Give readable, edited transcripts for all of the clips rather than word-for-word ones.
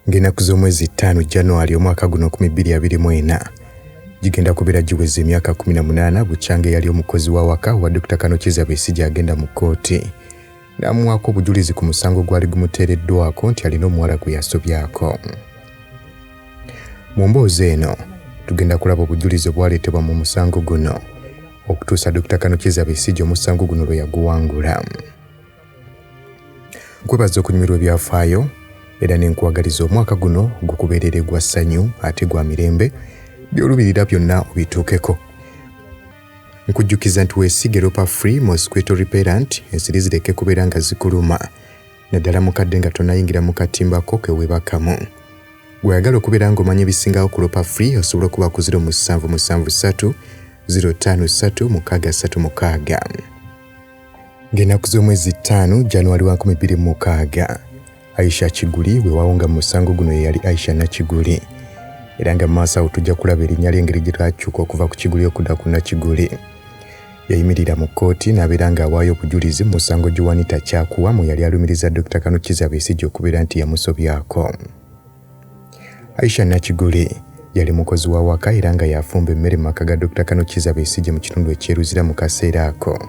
Ng'ennaku z'omwezi 5 January omwaka guno 2024 gigenda kubeera giweze emyaka 18 Buchange yali omukozi wa waka wa Dr. Kyakuwa Besigye agenda mu kkooti n'amuwaako obujulizi ku musango gwali gumuteereddwako nti alina omuwala gwe yasobyako. Mu mboozi eno tugenda kulaba obujulizi obwaleetebwa mu musango guno okutuusa Dr. Kyakuwa Besigye omusango guno lwe yaguwangula. Nkwebaza okunyumirwa ebyafaayo era n'enkwagaliza omwaka guno gukubeerere gwa ssanyu ate gwa mirembe by'olubirira byonna obituukeko. Nkujjukiza nti weesige Ropa Free Mosquito Repellent ensiri zireke kubeera nga zikuluma naddala mukadde nga tonayingira mu katimbako keweebakamu. Gweyagala okubeera ng'omanya ebisingawo ku Ropa Free osobola okuba ku 0773 053 636. Ng'ennaku z'omwezi 5 January 2026 Aisha Kiguli we wawonga musango guno yali Aisha Nakiguli era nga maaso awo tujja kulaba erinnya ly'engeri gye twakyuka okuva ku Kiguli okudda ku Nakiguli. Yayimirira mu kkooti n'abeera ng'awaayo obujulizi mu musango Joanita Kyakuwa mu yali alumiriza Dr. Kyakuwa Besigye okubeera nti yamusobyako. Aisha Nakiguli yali mukozi wa waka era nga yafumba emmere mu maka ga Dr. Kyakuwa Besigye mu kitundu ekyeruzira mu kaseera ako.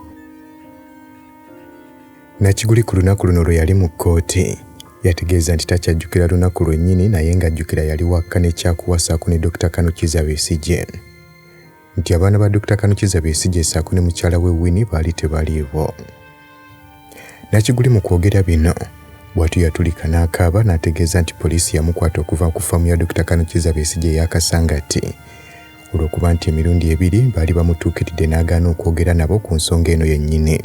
Nakiguli ku lunaku luno lwe yali mu kkooti yategeeza nti takyajjukira lunaku lwennyini naye ng'ajjukira yali wakka ne Kyakuwa ssaako ne Dr. Kyakuwa Besigye. Nti abaana ba Dr. Kyakuwa Besigye ssaako ne mukyala we Winnie baali tebaliiwo. Nakiguli mu kwogera bino bw'atyo yatulika n'akaaba n'ategeeza nti poliisi yamukwata okuva ku ffaamu ya Dr. Kyakuwa Besigye ey'Akasangati olw'okuba nti emirundi ebiri baali bamutuukiridde n'agaana okwogera nabo ku nsonga eno yennyini.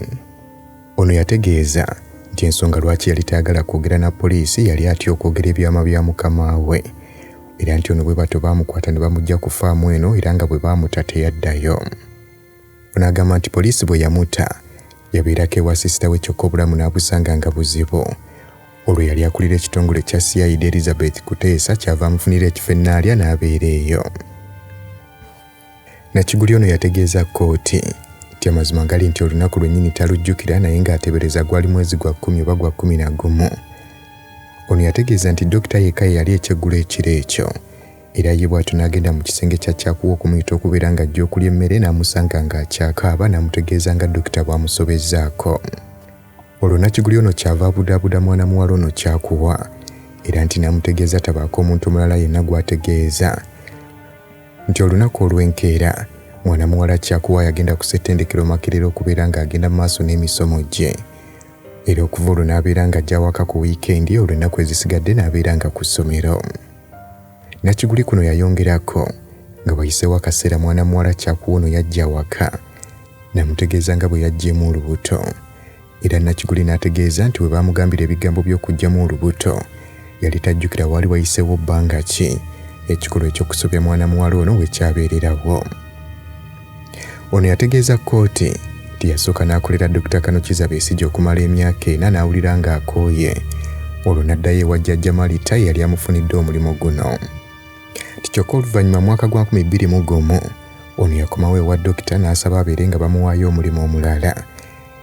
Ono yategeeza nti ensonga lwaki yali tayagala kwogera na poliisi yali atya okwogera ebyama bya mukama we era nti ono bwe bato baamukwata ne bamujja ku ffaamu eno era nga bwe baamuta teyaddayo. Ono agamba nti poliisi bwe yamuta yabeerako ewa sisita we kyokka obulamu n'abusanga nga buzibu. Olwo yali akulira ekitongole kya CID Elizabeth Kuteesa kyava amufunira ekifo ennaalya n'abeera eyo. Nakiguli ono yategeeza kkooti nti amazima gali nti olunaku lwennyini talujjukira naye ng'ateebereza gwali mwezi gwa 10 oba gwa 11. Ono yategeeza nti Dr. yekka ye yali ekyeggulo ekiro ekyo era ye bw'atyo n'agenda mu kisenge kya Kyakuwa okumuyita okubeera ng'ajja okulya emmere n'amusanga ng'akyakaaba n'amutegeeza nga Dr. bw'amusobezzaako. Olwo Nakiguli ono kyava abudaabuda mwana muwala ono Kyakuwa era nti n'amutegeeza tabaako omuntu omulala yenna gw'ategeeza nti olunaku olw'enkeera mwana muwala Kyakuwa yagenda ku ssettendekero Makerere okubeera ng'agenda mu maaso n'emisomo gye era okuva olwo n'abeera ng'ajja waka ku wiikendi olwo ennaku ezisigadde n'abeera nga ku ssomero. Nakiguli kuno yayongerako nga wayiseewo akaseera mwana muwala Kyakuwa ono yajja waka n'amutegeeza nga bwe yajjeemu olubuto era Nakiguli n'ategeeza nti bwe baamugambira ebigambo by'okuggyamu olubuto yali tajjukira waali wayiseewo bbanga ki ekikolwa eky'okusobya mwana muwala ono we kyabeererawo. Ono yategeeza kkooti nti yasooka n'akolera Dr. Kyakuwa Besigye okumala emyaka 4 n'awulira ng'akooye olwo n'addayo ewa jjajja Marita yali amufunidde omulimu guno. Kyokka oluvannyuma mwaka gwa 2021 ono yakomawo ewa Dokita n'asaba abeere nga bamuwaayo omulimu omulala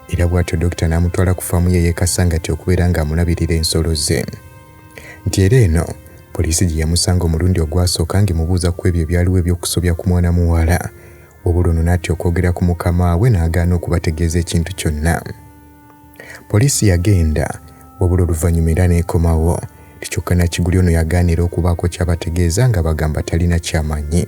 era bw'atyo Dokita n'amutwala ku ffaamu ye Kasangati okubeera ng'amulabirira ensolo ze. Nti era eno poliisi gye yamusanga omulundi ogwasooka ng'emubuuza ku ebyo ebyaliwo eby'okusobya ku mwana muwala wabula ono n'atya okwogera ku mukama we n'agaana okubategeeza ekintu kyonna. Poliisi yagenda wabula oluvannyuma era n'ekomawo kyokka Nakiguli ono yagaanira okubaako ky'abategeeza nga bagamba talina kyamanyi.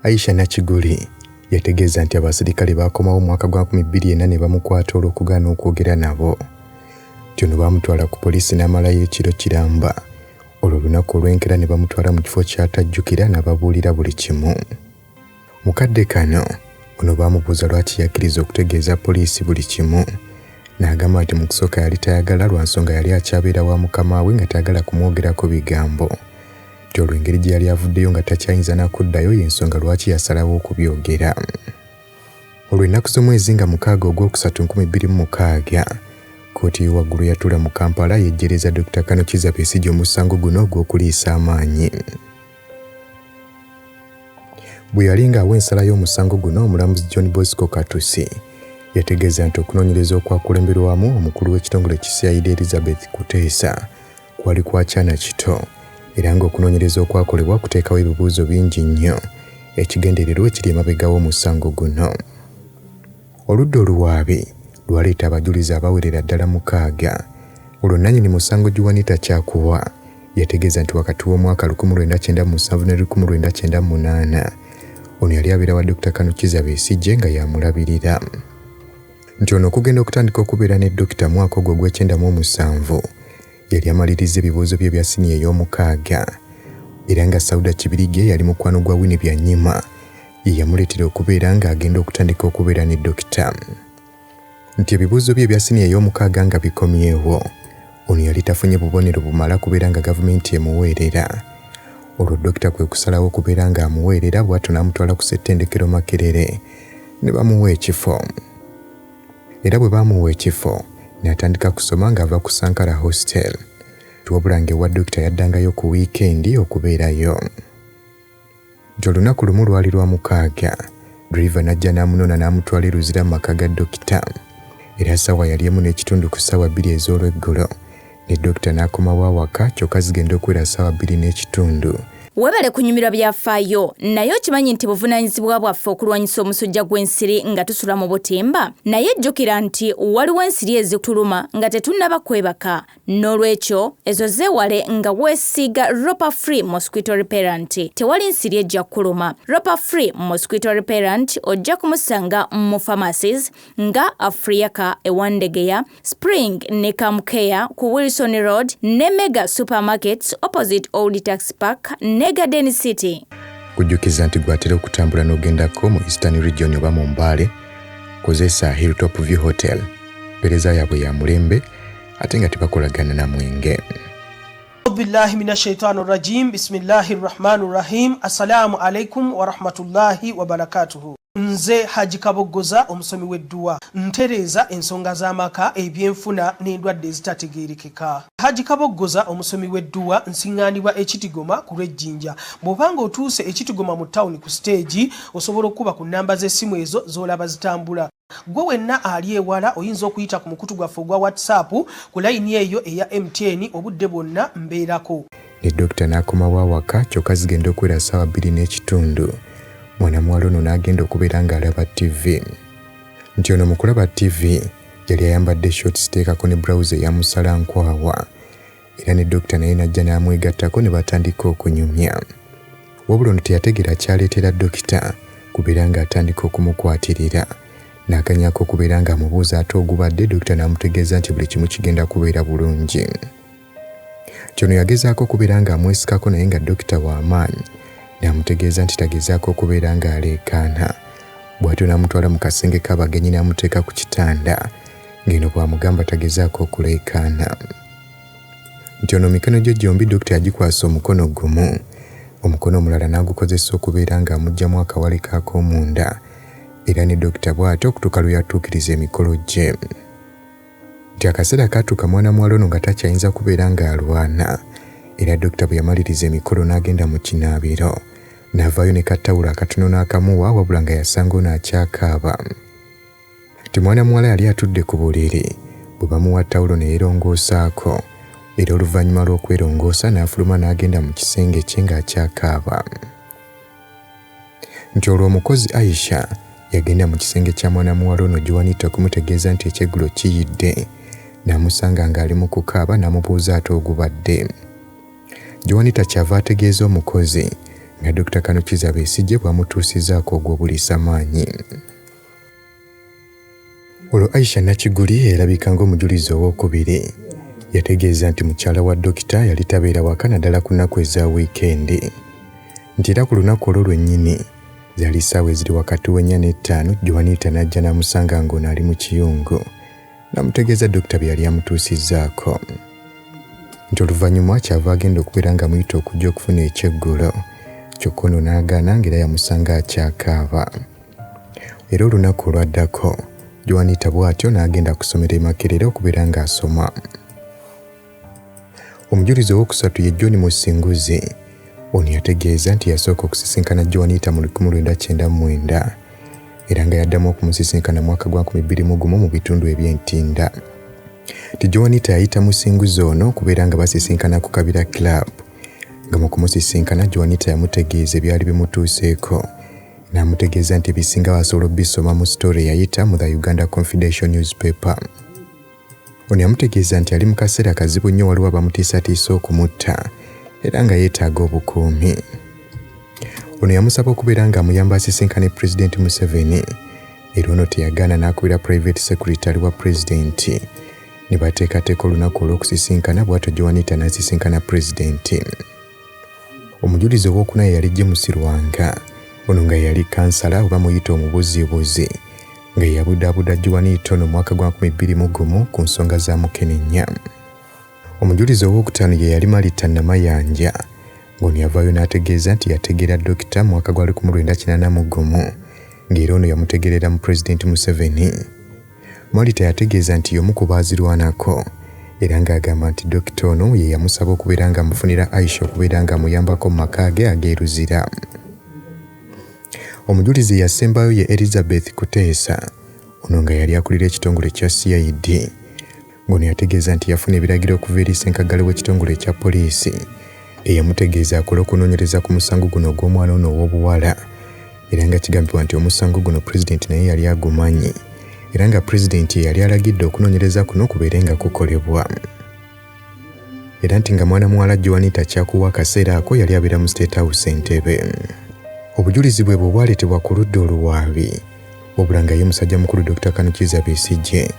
Aisha Nakiguli yategeeza nti abasirikale baakomawo mu mwaka gwa 2004 ne bamukwata olw'okugaana okwogera nabo. Nti ono baamutwala ku poliisi n'amalayo ekiro kiramba olwo olunaku olw'enkeera ne bamutwala mu kifo ky'atajjukira n'ababuulira buli kimu. Mukadde kano ono baamubuuza lwaki yakkiriza okutegeeza poliisi buli kimu n'agamba nti mu kusooka yali tayagala lwa nsonga yali akyabeera wa mukama we nga tayagala kumwogerako bigambo nti olwo engeri gye yali avuddeyo nga takyayinza n'akuddayo y'ensonga lwaki yasalawo okubyogera. Olwo ennaku z'omwezi nga 6 ogwokusatu 2026 kkooti y'ewaggulu yatuula mu Kampala yejjereza Dr. Kyakuwa Besigye omusango guno ogw'okuliisa amaanyi. Bwe yali ng'awa ensala y'omusango guno omulamuzi John Bosco Katusi yategeeza nti okunoonyereza okwakulemberwamu omukulu w'ekitongole CID Elizabeth Kuteesa kwali kwa kyana kito era ng'okunoonyereza okwakolebwa kuteekawo ebibuuzo bingi nnyo ekigendererwa ekiri emabega w'omusango guno. Oludda oluwaabi lwaleeta abajulizi abawerera ddala 6. Olwo nannyini musango Juanita Kyakuwa yategeeza nti wakati w'omwaka 1997 ne 1998 ono yali abeera wa Dr. Kanukiza Besigye nga yamulabirira. Nti ono okugenda okutandika okubeera ne Dokita mwaka ogwo gw'e97 yali amaliriza ebibuuzo bye bya siniya ey'omukaaga era nga Sauda Kibirige yali mukwano gwa Winnie Byanyima ye yamuleetera okubeera ng'agenda okutandika okubeera ne Dokita. Nti ebibuuzo bye bya siniya ey'omukaaga nga bikomyewo ono yali tafunye bubonero bumala kubeera nga gavumenti emuweerera. Olwo Dokita kwe kusalawo okubeera ng'amuweerera bw'atyo n'amutwala ku ssettendekero Makerere ne bamuwa ekifo. Era bwe baamuwa ekifo n'atandika kusoma ng'ava ku Sankara Hostel. Wabula ng'ewa Dokita yaddangayo ku wiikendi okubeerayo. Nti olunaku lumu lwali lwa 6, driver n'ajja n'amunona n'amutwala e Luzira mu maka ga Dokita. Era ssaawa yali emu n'ekitundu ku ssaawa 2 ez'olweggulo ne Dokita n'akomawo awaka kyokka zigenda okuwera ssaawa 2 n'ekitundu. Webale kunyumirwa byafaayo naye okimanyi nti buvunaanyizibwa bwaffe okulwanyisa omusujja gw'ensiri nga tusula mu butimba, naye jjukira nti waliwo ensiri ezituluma nga tetunnaba kwebaka. N'olwekyo ezo zeewale nga weesiiga Ropa Free Mosquito Repellent. Tewali nsiri ejja kuluma. Ropa Free Mosquito Repellent ojja kumusanga mu pharmacies nga Afriaka ewandegeya, Spring ne Kamkeya ku Wilson Road ne Mega Supermarkets opposite Old Tax Park ne Garden City. Kujjukiza nti gwatera okutambula n'ogendako mu Eastern Region oba mu Mbale, kozesa Hilltop View Hotel. Pereza yaabwe ya mulembe ate nga tebakolagana na mwenge. Billahi minash shaitani rajim. Bismillahir rahmanir rahim. Assalamu alaikum wa rahmatullahi wa barakatuhu. Nze Haji Kaboggoza omusomi w'edduwa ntereeza ensonga z'amaka ebyenfuna n'endwadde ezitategeerekeka. Haji Kaboggoza omusomi w'edduwa nsiŋŋaanibwa Ekitigoma ku Lwejjinja. Bw'obanga otuuse Ekitigoma mu ttawuni ku siteegi osobola okuba ku nnamba z'essimu ezo z'olaba zitambula. Gwe wenna ali ewala oyinza okuyita ku mukutu gwaffe ogwa WhatsApp ku layini eyo eya MTN obudde bwonna mbeerako. Ne Dokita n'akomawo awaka kyokka zigenda okuwera ssaawa 2 n'ekitundu. Mwana muwala ono n'agenda okubeera ng'alaba TV. Nti ono mu kulaba TV yali ayambadde shorts ziteekako ne blouse eya musalankwawa. Era ne Dokita naye n'ajja n'amwegattako ne batandika okunyumya. Wabula ono teyategeera kyaleetera Dokita kubeera ng'atandika okumukwatirira. N'akanyako okubeera ng'amubuuza ate ogubadde. Dokita n'amutegeeza nti buli kimu kigenda kubeera bulungi. Kyono yagezaako okubeera ng'amwesikako naye nga Dokita w'amaanyi. N'amutegeeza nti tagezaako okubeera ng'aleekaana. Bw'atyo n'amutwala mu kasenge k'abagenyi n'amuteeka ku kitanda ng'eno bw'amugamba tagezaako okuleekaana. Nti ono mikono gye gyombi Dokita yagikwasa omukono gumu, omukono omulala n'agukozesa okubeera ng'amuggyamu akawale k'akoomunda. Era ne Dokita bw'atyo okutuuka lwe yatuukiriza emikolo gye. Nti akaseera kaatuuka mwana muwala ono nga takyayinza kubeera ng'alwana. Era Dokita bwe yamaliriza emikolo n'agenda mu kinaabiro. N'avaayo ne kattawulo akatono n'akamuwa wabula nga yasanga ono akyakaaba. Nti mwana muwala yali atudde ku buliri bwe bamuwa ttawulo ne yeerongoosaako. Era oluvannyuma lw'okwerongoosa n'afuluma n'agenda mu kisenge kye ng'akyakaaba. Nti olwo omukozi Aisha yagenda mu kisenge kya mwana muwala ono Joanita okumutegeeza nti ekyeggulo kiyidde. N'amusanga ng'ali mu kukaaba n'amubuuza ate ogubadde. Joanita kyava ategeeza omukozi nga Dr. Kanukiza Besigye bw'amutuusizaako ogw'obuliisa maanyi. Olwo Aisha Nakiguli erabika ng'omujulizi owookubiri yategeeza nti mukyala wa Dokita yali tabeera waka naddala ku nnaku eza wiikendi. Nti era ku lunaku olwo lwennyini zaali ssaawa eziri wakati w'ennya n'ettaano Joanita n'ajja n'amusanga ng'ono ali mu kiyungu. N'amutegeeza Dokita bye yali amutuusizzaako. Nti oluvannyuma kyava agenda okubeera nga muyita okujja okufuna ekyeggulo. Kyokka ono n'agaana ng'era yamusanga akyakaaba. Era olunaku olwaddako Joanita bw'atyo n'agenda kusomera e Makerere okubeera ng'asoma. Omujulizi owookusatu ye Joan Musinguzi. Ono yategeeza nti yasooka okusisinkana Joanita mu 1999 era nga yaddamu okumusisinkana mwaka gwa 2001 mu bitundu eby'entinda. Joan yayita musinguzi ono kubeera nga basisinkana ku Kabira Club. Nga mu kumusisinkana Joan yamutegeeza ebyali bimutuuseeko. N'amutegeeza nti ebisinga basobola obisoma mu story yayita mu the Uganda Confidential newspaper. Ono yamutegeeza nti ali mu kaseera kazibu nnyo waliwo abamutiisatiisa okumutta era nga yeetaaga obukuumi. Ono yamusaba okubeera nga amuyamba asisinkane President Museveni. Era ono teyagaana n'akubira private secretary wa President. Ne bateekateeka olunaku olw'okusisinkana bw'atyo Joan n'asisinkana President. Omujulizi ow'okuna yali James Lwanga. Ono nga yali kansala oba muyita omubuzibuzi. Nga yabudaabuda Joan ono mwaka gwa 2021 ku nsonga za Mukenenya. Omujulizi ow'okutaano ye yali Marita Namayanja. Ono yavaayo n'ategeeza nti yategeera Dokita mwaka gwa 1981 ng'era ono yamutegeerera mu President Museveni. Marita yategeeza nti y'omu ku baazirwanako era ng'agamba nti Dokita ono ye yamusaba okubeera nga amufunira Aisha okubeera nga amuyambako mu maka ge ageeruzira. Omujulizi yasembayo ye Elizabeth Kuteesa. Ono nga yali akulira ekitongole kya CID. Ono yategeeza nti yafuna ebiragiro okuva eri ssenkagale w'ekitongole kya poliisi eyamutegeeza akola okunoonyereza ku musango guno ogw'omwana ono ow'obuwala. Era nga kigambibwa nti omusango guno Pulezidenti naye yali agumanyi. Era nga Pulezidenti yali alagidde okunoonyereza kuno kubeere nga kukolebwa. Era nti nga mwana muwala Joan Kyakuwa akaseera ako yali abeera mu State House Entebbe. Obujulizi bwe bwaleetebwa ku ludda oluwaabi. Wabula nga ye musajja mukulu Dr. Kanukiza Besigye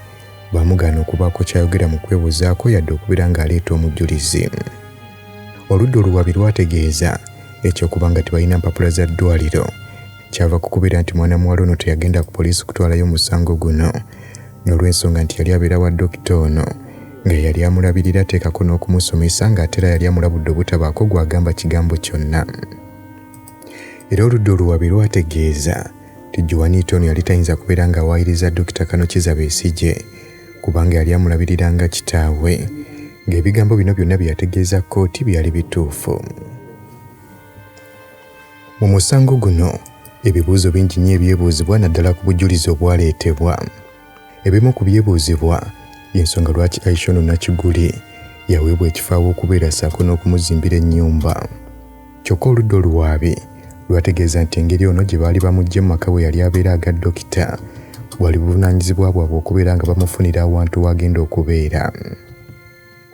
baamugaana okubaako kyayogera mu kwebuuzaako yadde okubeera ng'aleeta omujulizi. Oludda oluwaabi lwategeeza ekyokuba nga tebalina mpapula za ddwaliro kyava ku kubeera nti mwana muwala ono teyagenda ku poliisi kutwalayo omusango guno n'olw'ensonga nti yali abeera wa Dokita ono nga yali amulabirira teekako n'okumusomesa ng'ate era yali amulabudde obutabaako gw'agamba kigambo kyonna. Era oludda oluwaabi lwategeeza nti Joan ono yali tayinza kubeera ng'awaayiriza Dr. Kanukiza Besigye kubanga yali amulabirira nga kitaawe ng'ebigambo bino byonna bye yategeeza kkooti byali bituufu. Mu musango guno ebibuuzo bingi nnyo ebyebuuzibwa naddala ku bujulizi obwaleetebwa. Ebimu ku byebuuzibwa y'ensonga lwaki Aisha ono Nakiguli yaweebwa ekifaawo okubeera ssaako n'okumuzimbira ennyumba. Kyokka oludda oluwaabi lwategeeza nti engeri ono gye baali bamuggye mu maka we yali abeera aga Dokita bwali buvunaanyizibwa bwabwe okubeera nga bamufunira awantu w'agenda okubeera.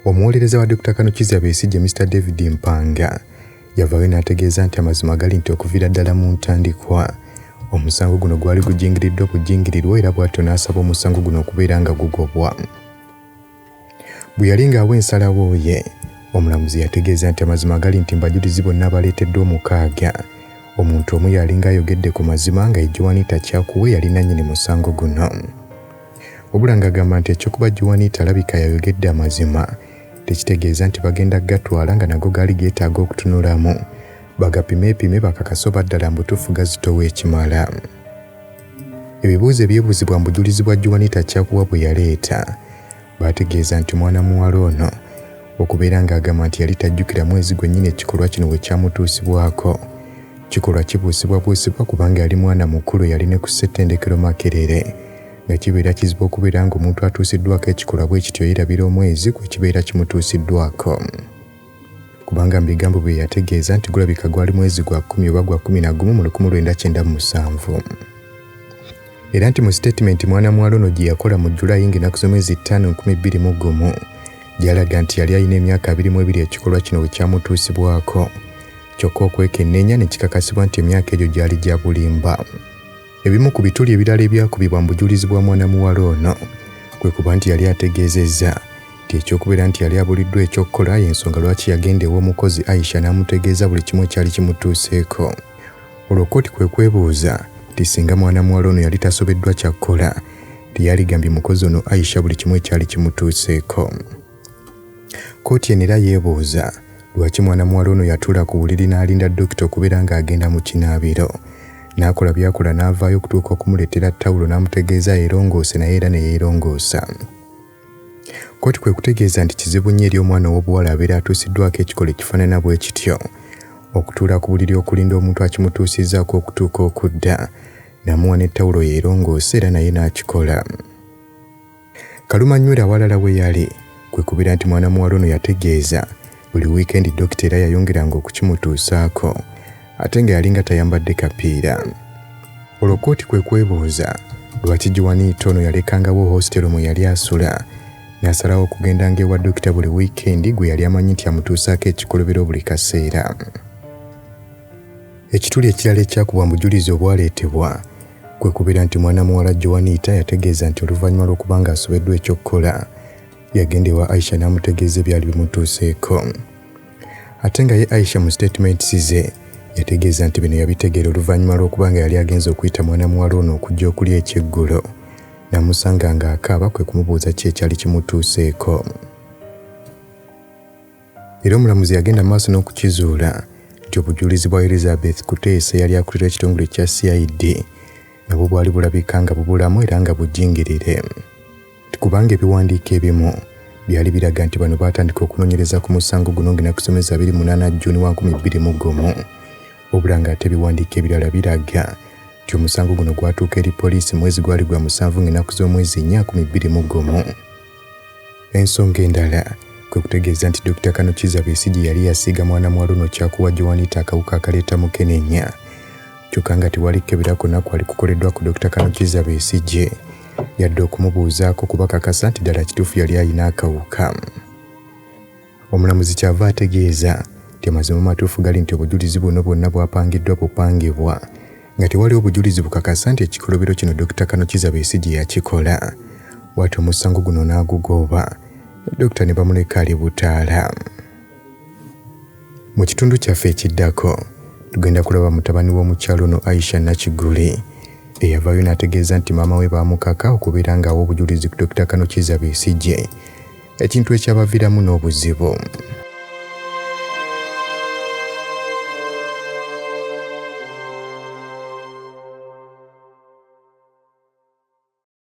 Omuwolereza wa Dr. Kanukiza Besigye Mr. David Mpanga yavaayo n'ategeeza nti amazima gali nti okuviira ddala mu ntandikwa omusango guno gwali gujingiriddwa okujingirirwa era bw'atyo n'asaba omusango guno okubeera nga gugobwa. Bwe yali ng'awa ensalawo ye, omulamuzi yategeeza nti amazima gali nti mbajulizi bonna baleeteddwa omukaaga. Omuntu omu yalinga ayogedde ku mazima nga Joan Kyakuwa yali nannyini musango guno. Wabula ng'agamba nti ekyokuba Joan alabika yayogedde amazima tekitegeeza nti bagenda gatwala nga nago gaali geetaaga okutunulamu bagapimeepime bakakase oba ddala mbutuufu gazitowa ekimala. Ebibuuzo ebyebuuzibwa mu bujulizi bwa Joan Kyakuwa bwe yaleeta baategeeza nti mwana muwala ono okubeera ng'agamba nti yali tajjukira mwezi gwennyini ekikolwa kino we kyamutuusibwako. Kikolwa kibuusibwabuusibwa kubanga yali mwana mukulu yali ne ku ssettendekero Makerere nga kibeera kizibu okubeera ng'omuntu atuusiddwako ekikolwa bwe kityo yeerabira omwezi kwe kibeera kimutuusiddwako. Kubanga mu bigambo bye yategeeza nti gulabika gwali mwezi gwa 10 oba gwa 11 mu 1997. Era nti mu statement mwana muwala ono gye yakola mu Julayi ng'ennaku z'omwezi 5 2021 gy'alaga nti yali alina emyaka 22 ekikolwa kino we kyamutuusibwako. Kyokka okwekennenya ne kikakasibwa nti emyaka egyo gyali gya bulimba. Ebimu ku bituli ebirala ebyakubibwa mu bujulizi bwa mwana muwala ono kwe kuba nti yali ategeezezza nti ekyokubeera nti yali abuliddwa ekyokukola y'ensonga lwaki yagenda ew'omukozi Aisha n'amutegeeza buli kimu ekyali kimutuuseeko. Olwo kkooti kwe kwebuuza nti singa mwana muwala ono yali tasobeddwa kyakukola teyaligambye mukozi ono Aisha buli kimu ekyali kimutuuseeko. Kkooti eno era yeebuuza lwaki mwana muwala ono yatuula ku buliri n'alinda Dokita okubeera ng'agenda mu kinaabiro n'akola byakola n'avaayo okutuuka okumuleetera ttawulo n'amutegeeza yeerongoose naye era ne yeerongoosa. Kkooti kwe kutegeeza nti kizibu nnyo eri omwana ow'obuwala abeera atuusiddwako ekikola ekifaanana bwe kityo okutuula ku buliri okulinda omuntu akimutuusizzaako okutuuka okudda n'amuwa n'ettawulo yeerongoose era naye n'akikola. Kalumanywera awalala we yali kwekubira nti mwana muwala ono yategeeza buli wiikendi dokita era yayongeranga okukimutuusaako ate nga yalinga tayambadde kapiira. Olwo kkooti kwe kwebuuza lwaki Joanita ono yalekangawo hositero mwe yali asula n'asalawo okugendanga ewa dokita buli wiikendi gwe yali amanyi nti amutuusaako ekikolobero buli kaseera. Ekituli ekirala ekyakubwa mu bujulizi obwaleetebwa kwe kubira nti mwana muwala Joanita yategeeza nti oluvannyuma lw'okuba ng'asobeddwa ekyokukola yagenda ewa Aisha n'amutegeeza ebyali bimutuuseeko. Ate nga ye Aisha mu statements ze yategeeza nti bino yabitegeera oluvannyuma lw'okuba nga yali agenze okuyita mwana muwala ono okujja okulya ekyeggulo n'amusanga ng'akaaba kwe kumubuuza ki ekyali kimutuuseeko. Era omulamuzi yagenda mu maaso n'okukizuula nti obujulizi bwa Elizabeth Kuteesa yali akulira ekitongole kya CID nabwo bwali bulabika nga bubulamu era nga bujingirire. Kubanga ebiwandiiko ebimu byali biraga nti bano baatandika okunoonyereza ku musango guno ng'enakusomeza 28 Juni 2021 wabula ng'ate ebiwandiiko ebirala biraga nti omusango guno gwatuuka eri poliisi mwezi gwali gwa 7 ng'ennaku z'omwezi 4 2021. Ensonga endala kwe kutegeeza nti Dr. Kyakuwa Besigye yali yasiiga mwana muwala ono Kyakuwa Joanita akawuka akaleeta mukenenya kyokka nga tewali kebirako nako ali kukoleddwa ku Dr. Kyakuwa Besigye yadde okumubuuzaako kubakakasa nti ddala kituufu yali alina akawuka. Omulamuzi kyava ategeeza nti amazima matuufu gali nti obujulizi buno bwonna bwapangiddwa bupangibwa nga tewali obujulizi bukakasa nti ekikolobero kino Dr. Kyakuwa Besigye yakikola. Bw'atyo omusango guno n'agugooba Dokita ne bamuleka ali butaala. Mu kitundu kyaffe ekiddako tugenda kulaba mutabani w'omukyalo ono Aisha Nakiguli eyavaayo n'ategeeza nti maama we baamukaka okubeera ng'awa obujulizi ku Dr. Kyakuwa Besigye ekintu ekyabaviiramu n'obuzibu.